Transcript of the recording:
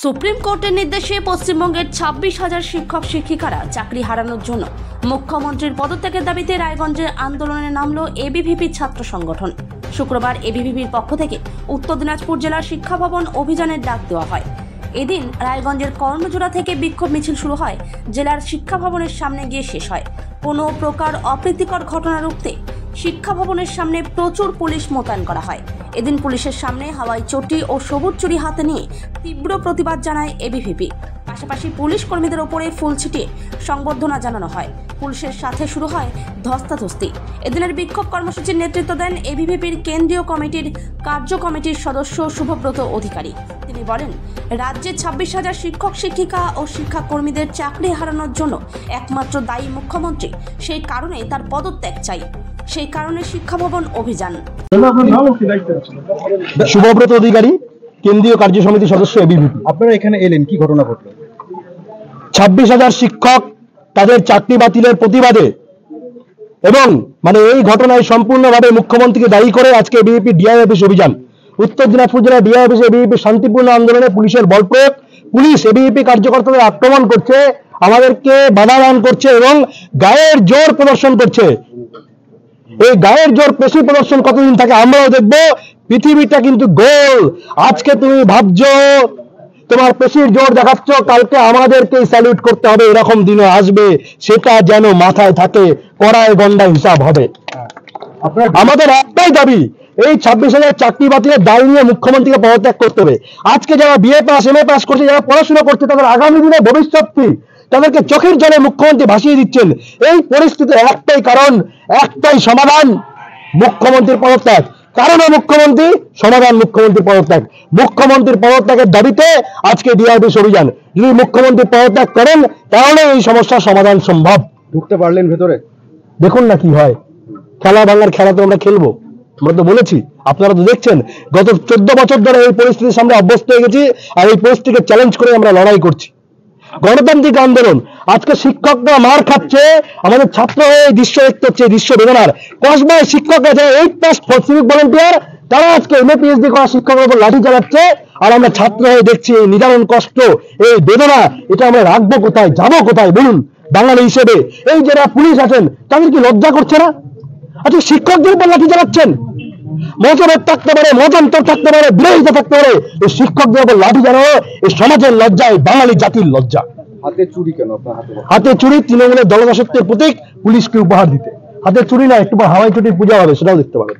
Supreme কোর্টের নির্দেশে পশ্চিমবঙ্গের 26,000 শিক্ষক শিক্ষিকারা চাকরি হারানোর জন্য মুখ্যমন্ত্রীর পদত্যাগের দাবিতে রায়গঞ্জে আন্দোলনে নামলো এবিভিপি ছাত্র সংগঠন। শুক্রবার এবিভিপির পক্ষ থেকে উত্তর দিনাজপুর জেলার শিক্ষা ভবন অভিযানের ডাক দেওয়া হয়। এদিন রায়গঞ্জের কর্ণজোড়া থেকে বিক্ষোভ মিছিল শুরু হয়, জেলার শিক্ষা ভবনের সামনে গিয়ে শেষ হয়। কোনো প্রকার অপ্রীতিকর ঘটনা রুখতে শিক্ষা ভবনের সামনে প্রচুর পুলিশ মোতায়েন করা হয়। এদিন পুলিশের সামনে হাওয়াই চটি ও সবুজ চুরি হাতে নিয়ে তীব্র প্রতিবাদ জানায় এবিভিপি। পাশাপাশি পুলিশ কর্মীদের ওপরে ফুল ছিটিয়ে সংবর্ধনা জানানো হয়। পুলিশের সাথে শুরু হয় ধস্তাধস্তি। এদিনের বিক্ষোভ কর্মসূচির নেতৃত্ব দেন এবিভিপির কেন্দ্রীয় কমিটির কার্য কমিটির সদস্য শুভব্রত অধিকারী। তিনি বলেন, রাজ্যে 26,000 শিক্ষক শিক্ষিকা ও শিক্ষাকর্মীদের চাকরি হারানোর জন্য একমাত্র দায়ী মুখ্যমন্ত্রী। সেই কারণে তার পদত্যাগ চাই। সেই কারণে শিক্ষা ভবন অভিযান। শুভব্রত অধিকারী, কেন্দ্রীয় কার্য সমিতির সদস্য এবিভিপি। আপনারা এখানে এলেন, কি ঘটনা ঘটল? 26,000 শিক্ষক তাদের চাকরি বাতিলের প্রতিবাদে এবং এই ঘটনায় সম্পূর্ণভাবে মুখ্যমন্ত্রীকে দায়ী করে আজকে এবিভিপি ডিআই অফিস অভিযান। উত্তর দিনাজপুর জেলার ডিআই অফিসে এবিভিপি শান্তিপূর্ণ আন্দোলনে পুলিশের বল প্রয়োগ, পুলিশ এবিভিপি কার্যকর্তাদের আক্রমণ করছে, আমাদেরকে বাধা দান করছে এবং গায়ের জোর প্রদর্শন করছে। এই গায়ের জোর পেশি প্রদর্শন কতদিন থাকে আমরাও দেখবো। পৃথিবীটা কিন্তু গোল। আজকে তুমি ভাবছো তোমার পেশির জোর দেখাচ্ছ, কালকে আমাদেরকে স্যালুট করতে হবে, এরকম দিনও আসবে। সেটা যেন মাথায় থাকে, কড়ায় গন্ডা হিসাব হবে। আমাদের একটাই দাবি, এই 26,000 চাকরি বাতিলের দায় নিয়ে মুখ্যমন্ত্রীকে পদত্যাগ করতে হবে। আজকে যারা বিএ পাস এমএ পাস করছে, যারা পড়াশোনা করছে, তাদের আগামী দিনে ভবিষ্যৎ কি, তাদেরকে চোখের জলে মুখ্যমন্ত্রী ভাসিয়ে দিচ্ছেন। এই পরিস্থিতির একটাই কারণ, একটাই সমাধান, মুখ্যমন্ত্রীর পদত্যাগ। কারণে মুখ্যমন্ত্রী, সমাধান মুখ্যমন্ত্রীর পদত্যাগ। মুখ্যমন্ত্রীর পদত্যাগের দাবিতে আজকে ডিআইবিস অভিযান। যদি মুখ্যমন্ত্রী পদত্যাগ করেন তাহলে এই সমস্যার সমাধান সম্ভব। ঢুকতে পারলেন ভেতরে? দেখুন না কি হয়। খেলা ভাঙার খেলা তো আমরা খেলবো, আমরা তো বলেছি, আপনারা তো দেখছেন। গত 14 বছর ধরে এই পরিস্থিতির সামনে অভ্যস্ত হয়ে গেছি, আর এই পরিস্থিতিকে চ্যালেঞ্জ করে আমরা লড়াই করছি। গণতান্ত্রিক আন্দোলন। আজকে শিক্ষকরা মার খাচ্ছে, আমাদের ছাত্র হয়ে এই দৃশ্য দেখতে হচ্ছে, এই দৃশ্য বেদনার। কসবায় শিক্ষকরা যারা 8 পাস সিভিক ভলান্টিয়ার, তারা আজকে এমএ পিএইচডি করা শিক্ষকের উপর লাঠি চালাচ্ছে, আর আমরা ছাত্র হয়ে দেখছি এই নিদারুণ কষ্ট, এই বেদনা। এটা আমরা রাখবো কোথায়, যাবো কোথায় বলুন? বাঙালি হিসেবে এই যারা পুলিশ আছেন, তাদের কি লজ্জা করছে না? আচ্ছা, শিক্ষকদের উপর লাঠি চালাচ্ছেন। মতভেদ থাকতে পারে, মতান্তর থাকতে পারে, বিরোধিতা থাকতে পারে, এই শিক্ষকদের উপর লাঠি চালানো এই সমাজের লজ্জা, এই বাঙালি জাতির লজ্জা। হাতে চুরি কেন আপনার হাতে? হাতে চুরি তৃণমূলের দলদাসত্বের প্রতীক, পুলিশকে উপহার দিতে। হাতে চুরি না, একটু হাওয়াই চটির পূজা হবে, সেটাও দেখতে পাবেন।